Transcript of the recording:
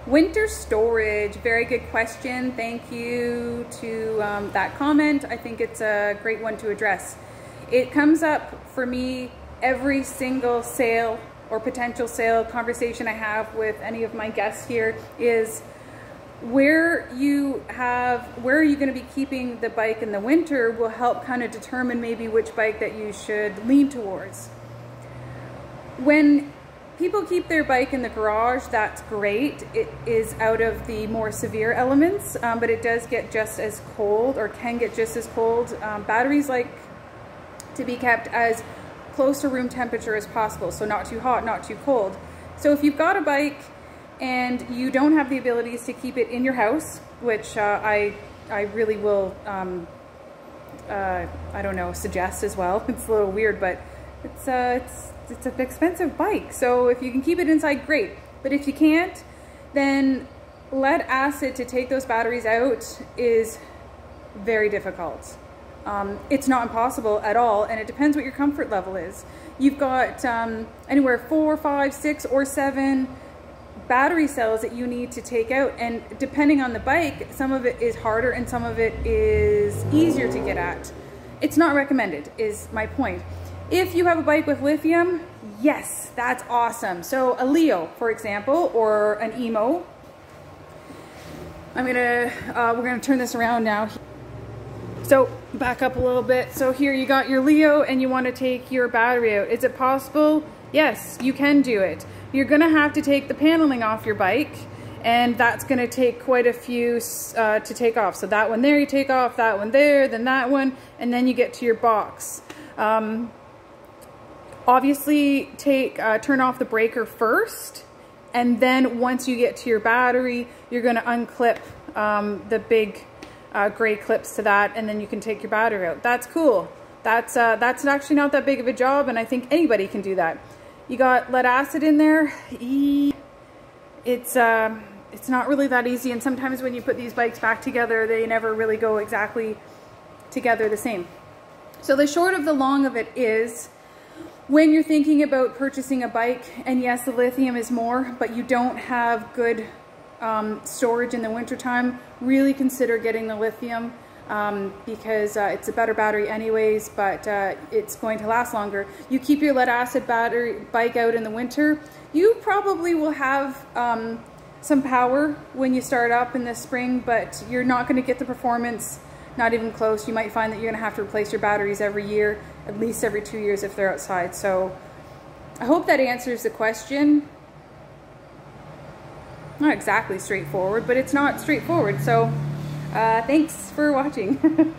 Winter storage, very good question. Thank you to that comment. I think it's a great one to address. It comes up for me every single sale or potential sale conversation I have with any of my guests here is where are you going to be keeping the bike in the winter will help kind of determine maybe which bike that you should lean towards. When people keep their bike in the garage, that's great. It is out of the more severe elements, but it does get just as cold, or can get just as cold. Batteries like to be kept as close to room temperature as possible, so not too hot, not too cold. So if you've got a bike and you don't have the abilities to keep it in your house, which I really will, I don't know, suggest as well. It's a little weird, but it's an expensive bike. So if you can keep it inside, great. But if you can't, then lead acid to take those batteries out is very difficult. It's not impossible at all, and it depends what your comfort level is. You've got anywhere 4, 5, 6, or 7 battery cells that you need to take out, and depending on the bike, some of it is harder and some of it is easier to get at. It's not recommended, is my point. If you have a bike with lithium, yes, that's awesome. So a Leo, for example, or an Emo. we're gonna turn this around now. So back up a little bit. So here you got your Leo and you want to take your battery out. Is it possible? Yes, you can do it. You're gonna have to take the paneling off your bike, and that's gonna take quite a few to take off. So that one there you take off, that one there, then that one, and then you get to your box. Obviously turn off the breaker first, and then once you get to your battery, you're gonna unclip the big gray clips to that, and then you can take your battery out. That's cool. That's actually not that big of a job, and I think anybody can do that. You got lead acid in there. It's not really that easy, and sometimes when you put these bikes back together, they never really go exactly together the same. So the short of the long of it is, when you're thinking about purchasing a bike, and yes, the lithium is more, but you don't have good storage in the wintertime, really consider getting the lithium because it's a better battery anyways, but it's going to last longer. You keep your lead acid bike out in the winter, you probably will have some power when you start up in the spring, but you're not going to get the performance, not even close. You might find that you're going to have to replace your batteries every year, at least every 2 years if they're outside. So I hope that answers the question. Not exactly straightforward, but it's not straightforward. So thanks for watching.